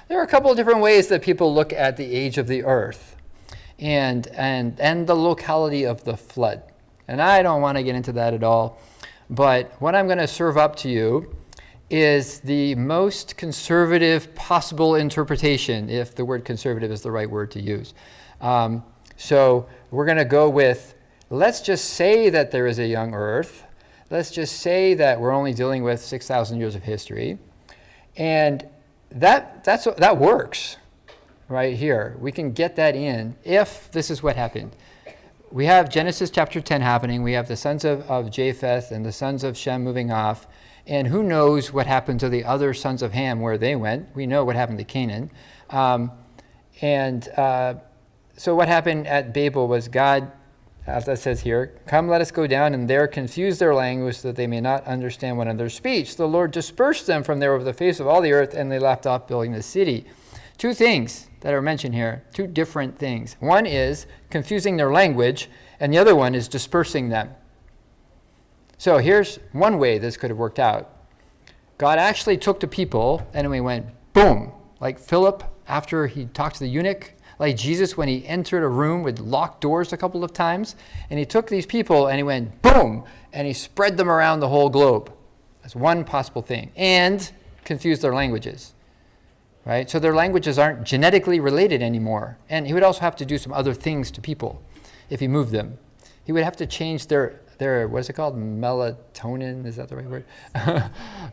there are a couple of different ways that people look at the age of the earth and the locality of the flood. And I don't want to get into that at all. But what I'm going to serve up to you is the most conservative possible interpretation, if the word conservative is the right word to use. So we're going to go with, let's just say that there is a young earth. Let's just say that we're only dealing with 6,000 years of history. And that works right here. We can get that in if this is what happened. We have Genesis chapter 10 happening. We have the sons of Japheth and the sons of Shem moving off. And who knows what happened to the other sons of Ham, where they went. We know what happened to Canaan. So what happened at Babel was God, as it says here, come, let us go down and there confuse their language so that they may not understand one another's speech. The Lord dispersed them from there over the face of all the earth, and they left off building the city. Two things that are mentioned here, two different things. One is confusing their language, and the other one is dispersing them. So here's one way this could have worked out. God actually took the people, and we went, boom, like Philip after he talked to the eunuch, like Jesus when he entered a room with locked doors a couple of times, and he took these people and he went, boom, and he spread them around the whole globe. That's one possible thing. And confused their languages, right? So their languages aren't genetically related anymore. And he would also have to do some other things to people if he moved them. He would have to change their what is it called? Melatonin, is that the right word?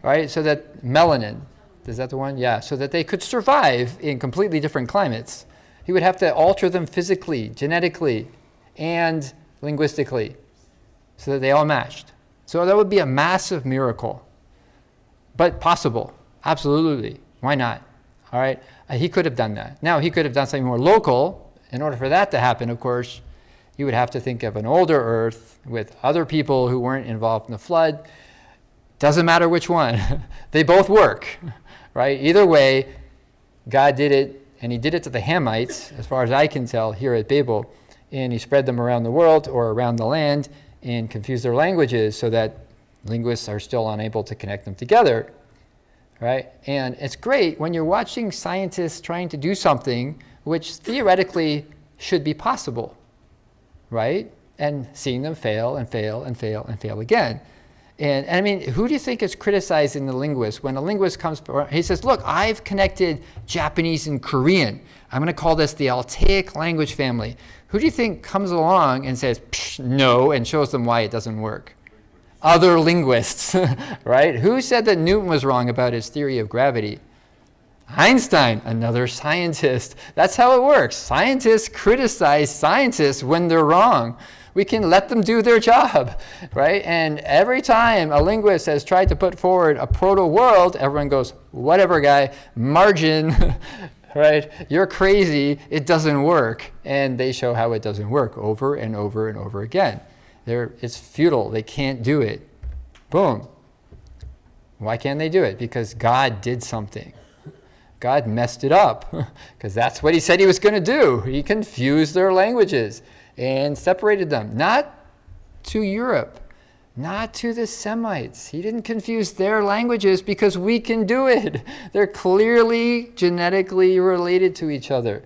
Right? So that melanin, is that the one? Yeah, so that they could survive in completely different climates. He would have to alter them physically, genetically, and linguistically so that they all matched. So that would be a massive miracle, but possible, absolutely. Why not? All right, he could have done that. Now, he could have done something more local. In order for that to happen, of course, you would have to think of an older earth with other people who weren't involved in the flood. Doesn't matter which one. They both work, right? Either way, God did it, and he did it to the Hamites, as far as I can tell, here at Babel, and he spread them around the world or around the land and confused their languages so that linguists are still unable to connect them together, right? And it's great when you're watching scientists trying to do something which theoretically should be possible, right? And seeing them fail and fail and fail and fail again. And I mean, who do you think is criticizing the linguist? When a linguist comes, he says, look, I've connected Japanese and Korean. I'm going to call this the Altaic language family. Who do you think comes along and says, no, and shows them why it doesn't work? Other linguists, right? Who said that Newton was wrong about his theory of gravity? Einstein, another scientist. That's how it works. Scientists criticize scientists when they're wrong. We can let them do their job, right? And every time a linguist has tried to put forward a proto-world, everyone goes, whatever, guy, margin, right? You're crazy. It doesn't work. And they show how it doesn't work over and over and over again. It's futile. They can't do it. Boom. Why can't they do it? Because God did something, God messed it up because that's what he said he was going to do. He confused their languages and separated them. Not to Europe, not to the Semites. He didn't confuse their languages because we can do it. They're clearly genetically related to each other.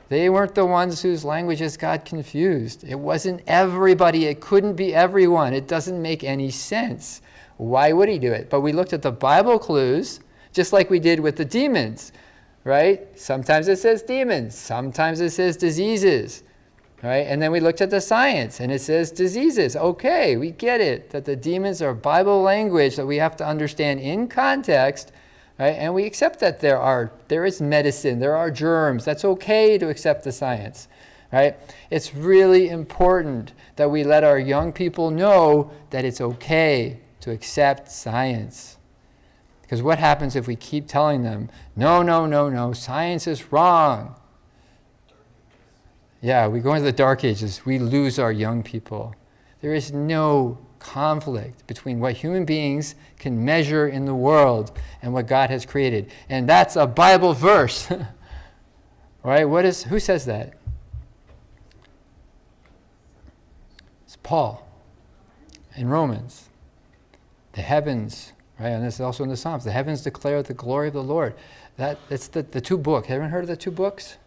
They weren't the ones whose languages got confused. It wasn't everybody. It couldn't be everyone. It doesn't make any sense. Why would he do it? But we looked at the Bible clues, just like we did with the demons, right? Sometimes it says demons. Sometimes it says diseases, right? And then we looked at the science, and it says diseases. Okay, we get it, that the demons are Bible language that we have to understand in context, right? And we accept that there is medicine, there are germs. That's okay to accept the science, right? It's really important that we let our young people know that it's okay to accept science. Because what happens if we keep telling them, no, science is wrong? Yeah, we go into the dark ages. We lose our young people. There is no conflict between what human beings can measure in the world and what God has created. And that's a Bible verse. Right? Who says that? It's Paul in Romans. The heavens, right? And this is also in the Psalms. The heavens declare the glory of the Lord. It's the two books. Everyone heard of the two books?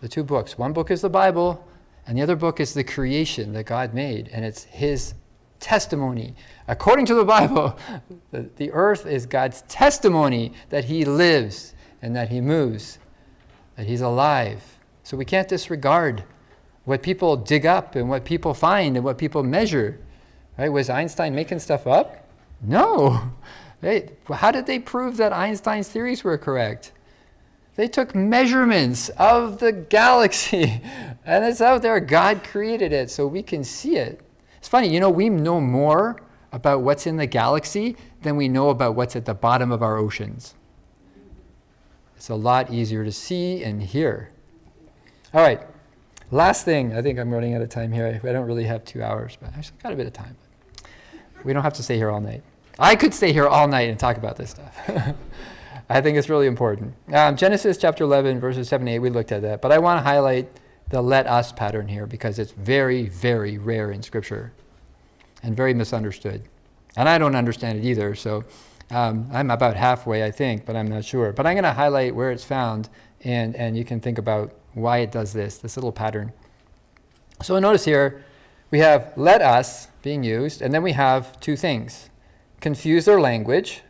The two books. One book is the Bible, and the other book is the creation that God made, and it's his testimony. According to the Bible, the earth is God's testimony that he lives and that he moves, that he's alive. So we can't disregard what people dig up and what people find and what people measure. Right? Was Einstein making stuff up? No. How did they prove that Einstein's theories were correct? They took measurements of the galaxy, and it's out there. God created it so we can see it. It's funny, we know more about what's in the galaxy than we know about what's at the bottom of our oceans. It's a lot easier to see and hear. All right, last thing. I think I'm running out of time here. I don't really have 2 hours, but I still got a bit of time. We don't have to stay here all night. I could stay here all night and talk about this stuff. I think it's really important. Genesis chapter 11, verses 7 and 8, we looked at that. But I want to highlight the let us pattern here because it's very, very rare in Scripture and very misunderstood. And I don't understand it either, so I'm about halfway, I think, but I'm not sure. But I'm going to highlight where it's found, and you can think about why it does this little pattern. So notice here, we have let us being used, and then we have two things. Confuse their language,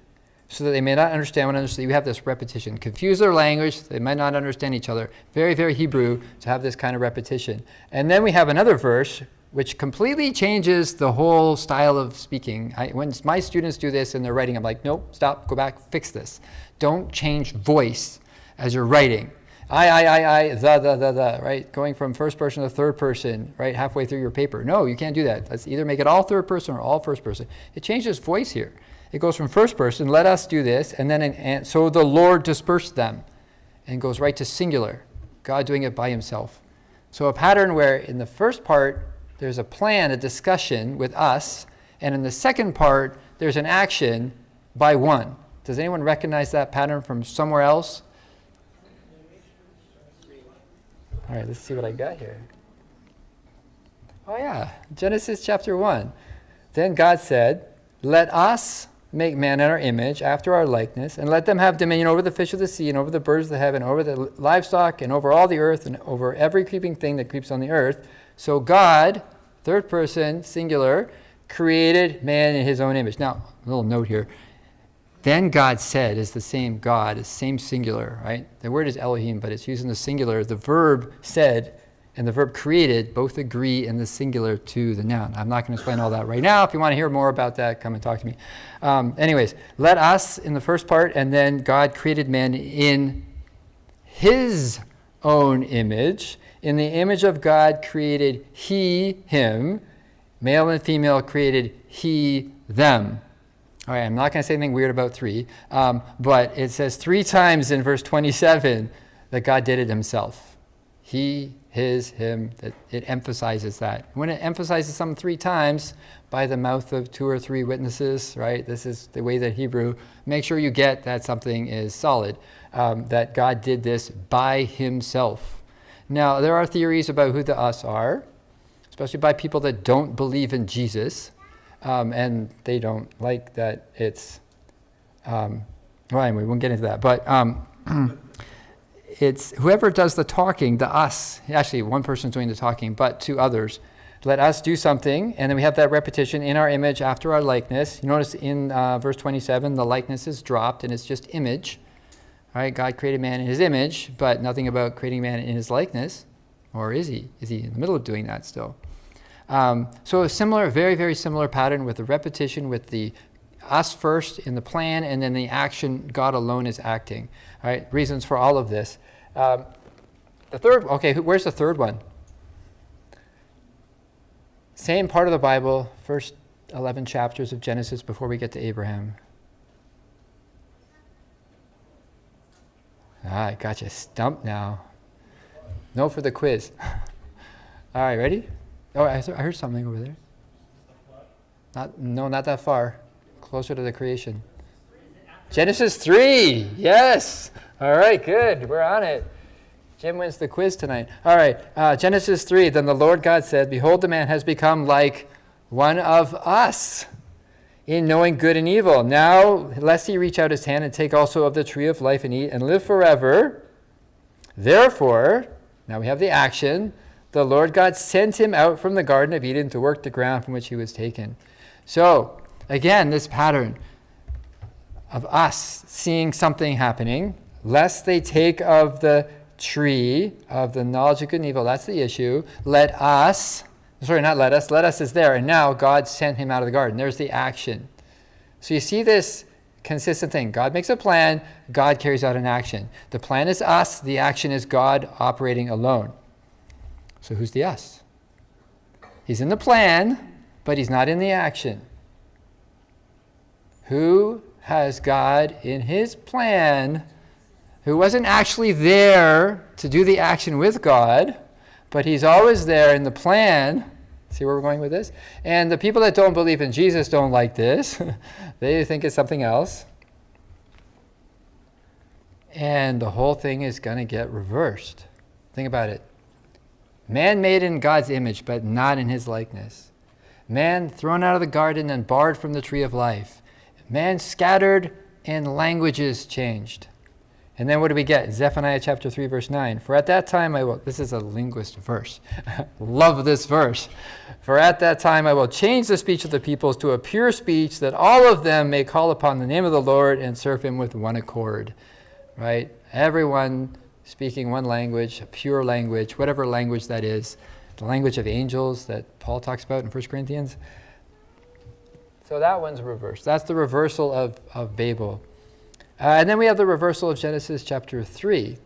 so that they may not understand what understand. You have this repetition. Confuse their language, they might not understand each other. Very, very Hebrew to have this kind of repetition. And then we have another verse which completely changes the whole style of speaking. When my students do this and they're writing, I'm like, nope, stop, go back, fix this. Don't change voice as you're writing. I, the, right? Going from first person to third person, right? Halfway through your paper. No, you can't do that. Let's either make it all third person or all first person. It changes voice here. It goes from first person, let us do this, and then so the Lord dispersed them, and goes right to singular, God doing it by himself. So a pattern where in the first part, there's a plan, a discussion with us, and in the second part, there's an action by one. Does anyone recognize that pattern from somewhere else? All right, let's see what I got here. Oh yeah, Genesis chapter 1. Then God said, let us make man in our image, after our likeness, and let them have dominion over the fish of the sea, and over the birds of the heaven, over the livestock, and over all the earth, and over every creeping thing that creeps on the earth. So God, third person, singular, created man in his own image. Now, a little note here. Then God said is the same God, the same singular, right? The word is Elohim, but it's using the singular. The verb said and the verb created both agree in the singular to the noun. I'm not going to explain all that right now. If you want to hear more about that, come and talk to me. Anyways, let us in the first part, and then God created man in his own image. In the image of God created he, him. Male and female created he, them. All right, I'm not going to say anything weird about three, but it says 3 times in verse 27 that God did it himself. He, his, him, that it emphasizes that. When it emphasizes something 3 times by the mouth of 2 or 3 witnesses, right? This is the way that Hebrew, make sure you get that something is solid, that God did this by himself. Now, there are theories about who the us are, especially by people that don't believe in Jesus, and they don't like that it's, well, anyway, we won't get into that, but it's whoever does the talking, the us, actually one person's doing the talking, but 2 others, let us do something, and then we have that repetition, in our image, after our likeness. You notice in verse 27, the likeness is dropped, and it's just image. Right? God created man in his image, but nothing about creating man in his likeness. Or is he? Is he in the middle of doing that still? So a similar, very, very similar pattern with the repetition, with the us first in the plan, and then the action, God alone is acting. All right? Reasons for all of this. The third, okay, where's the third one? Same part of the Bible, first 11 chapters of Genesis before we get to Abraham. I got you stumped now. No for the quiz. All right, ready? Oh, I heard something over there. Not that far. Closer to the creation. Genesis 3. Yes. All right, good. We're on it. Jim wins the quiz tonight. All right, Genesis 3. Then the Lord God said, behold, the man has become like one of us in knowing good and evil. Now, lest he reach out his hand and take also of the tree of life and eat and live forever. Therefore, now we have the action. The Lord God sent him out from the Garden of Eden to work the ground from which he was taken. So, again, this pattern of us seeing something happening, lest they take of the tree of the knowledge of good and evil. That's the issue. Let us is there. And now God sent him out of the garden. There's the action. So you see this consistent thing. God makes a plan. God carries out an action. The plan is us. The action is God operating alone. So who's the us? He's in the plan, but he's not in the action. Who has God in his plan, who wasn't actually there to do the action with God, but he's always there in the plan. See where we're going with this? And the people that don't believe in Jesus don't like this. They think it's something else. And the whole thing is going to get reversed. Think about it. Man made in God's image, but not in his likeness. Man thrown out of the garden and barred from the tree of life. Man scattered and languages changed. And then what do we get? Zephaniah chapter 3, verse 9. For at that time I will, this is a linguist verse. Love this verse. For at that time I will change the speech of the peoples to a pure speech, that all of them may call upon the name of the Lord and serve him with one accord. Right? Everyone speaking one language, a pure language, whatever language that is. The language of angels that Paul talks about in 1 Corinthians. So that one's reversed. That's the reversal of Babel. And then we have the reversal of Genesis chapter 3.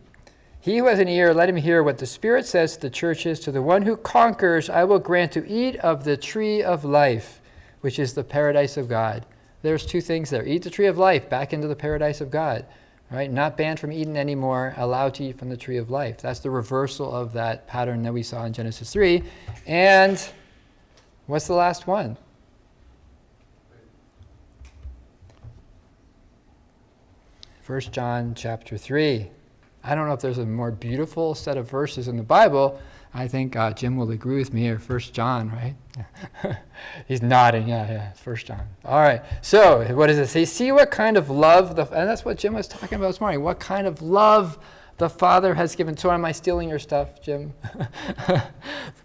He who has an ear, let him hear what the Spirit says to the churches. To the one who conquers, I will grant to eat of the tree of life, which is the paradise of God. There's 2 things there. Eat the tree of life, back into the paradise of God. Right? Not banned from eating anymore, allowed to eat from the tree of life. That's the reversal of that pattern that we saw in Genesis 3. And what's the last one? First John chapter 3. I don't know if there's a more beautiful set of verses in the Bible. I think Jim will agree with me here. 1 John, right? He's nodding. Yeah. 1 John. All right. So what does it say? See what kind of love, and that's what Jim was talking about this morning. What kind of love the Father has given. So am I stealing your stuff, Jim?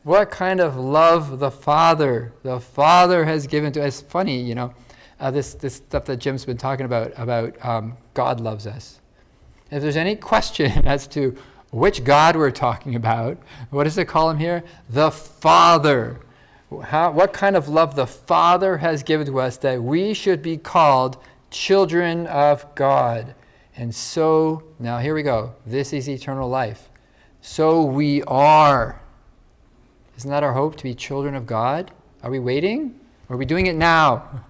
What kind of love the Father has given to us. It's funny, you know, this stuff that Jim's been talking about God loves us. If there's any question as to which God we're talking about, what does it call him here? The Father. What kind of love the Father has given to us that we should be called children of God. And so, now here we go. This is eternal life. So we are. Isn't that our hope, to be children of God? Are we waiting? Or are we doing it now?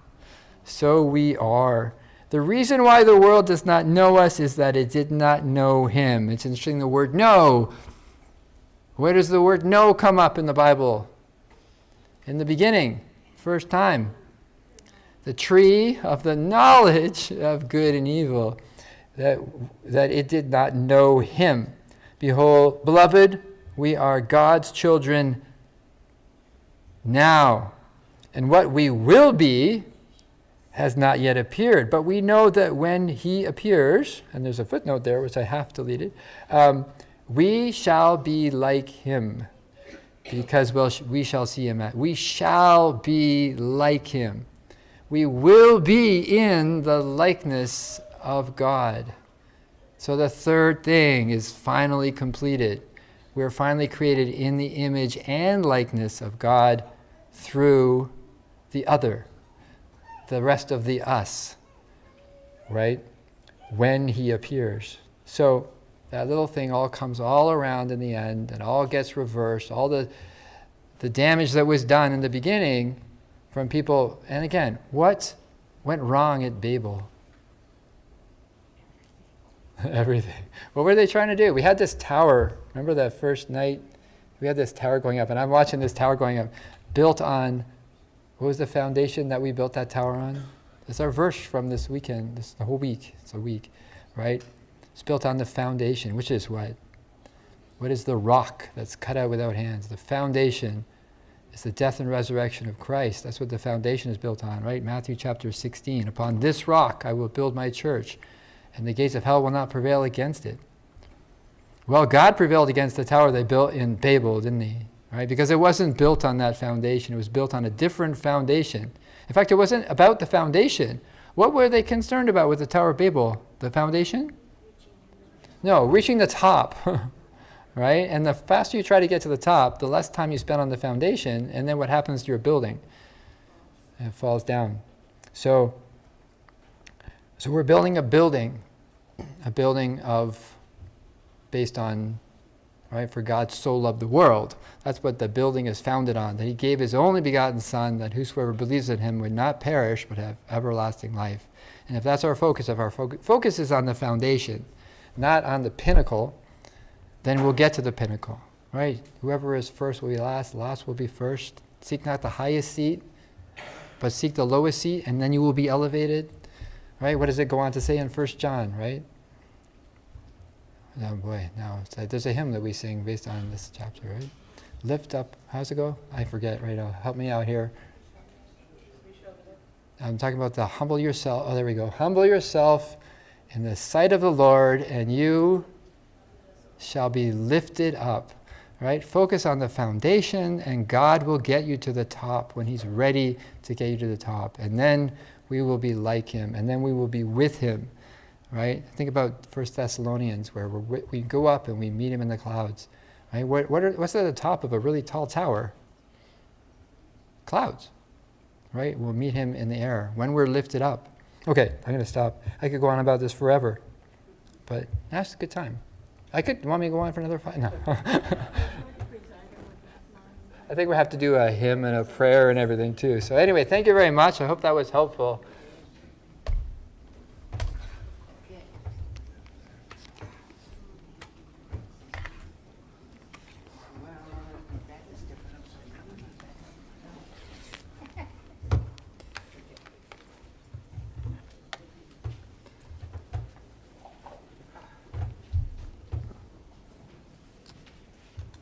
So we are. The reason why the world does not know us is that it did not know him. It's interesting, the word know. Where does the word know come up in the Bible? In the beginning, first time. The tree of the knowledge of good and evil, that it did not know him. Behold, beloved, we are God's children now, and what we will be has not yet appeared. But we know that when he appears, and there's a footnote there which I have deleted, we shall be like him, because we shall see him. We shall be like him. We will be in the likeness of God. So the third thing is finally completed. We're finally created in the image and likeness of God through the other, the rest of the us, right? When he appears. So that little thing all comes all around in the end, and all gets reversed. All the damage that was done in the beginning from people. And again, what went wrong at Babel? Everything. What were they trying to do? We had this tower. Remember that first night? We had this tower going up, and I'm watching this tower going up, built on, what was the foundation that we built that tower on? It's our verse from this weekend, the whole week. It's a week, right? It's built on the foundation, which is what? What is the rock that's cut out without hands? The foundation is the death and resurrection of Christ. That's what the foundation is built on, right? Matthew chapter 16. Upon this rock I will build my church, and the gates of hell will not prevail against it. Well, God prevailed against the tower they built in Babel, didn't he? Right? Because it wasn't built on that foundation. It was built on a different foundation. In fact, it wasn't about the foundation. What were they concerned about with the Tower of Babel? The foundation? No, reaching the top. Right? And the faster you try to get to the top, the less time you spend on the foundation, and then what happens to your building? It falls down. So we're building a building based on, right, for God so loved the world. That's what the building is founded on, that he gave his only begotten Son, that whosoever believes in him would not perish but have everlasting life. And if that's our focus, if our focus is on the foundation, not on the pinnacle, then we'll get to the pinnacle, right? Whoever is first will be last, last will be first. Seek not the highest seat, but seek the lowest seat, and then you will be elevated, right? What does it go on to say in 1 John, right? Oh boy, now there's a hymn that we sing based on this chapter, right? Lift up, how's it go? I forget right now. Help me out here. I'm talking about the humble yourself. Oh, there we go. Humble yourself in the sight of the Lord, and you shall be lifted up, right? Focus on the foundation, and God will get you to the top when he's ready to get you to the top. And then we will be like him, and then we will be with him, right? Think about 1 Thessalonians, where we go up and we meet him in the clouds, right? What's at the top of a really tall tower? Clouds, right? We'll meet him in the air when we're lifted up. Okay, I'm going to stop. I could go on about this forever, but that's a good time. You want me to go on for another 5? No. I think we have to do a hymn and a prayer and everything too. So anyway, thank you very much. I hope that was helpful.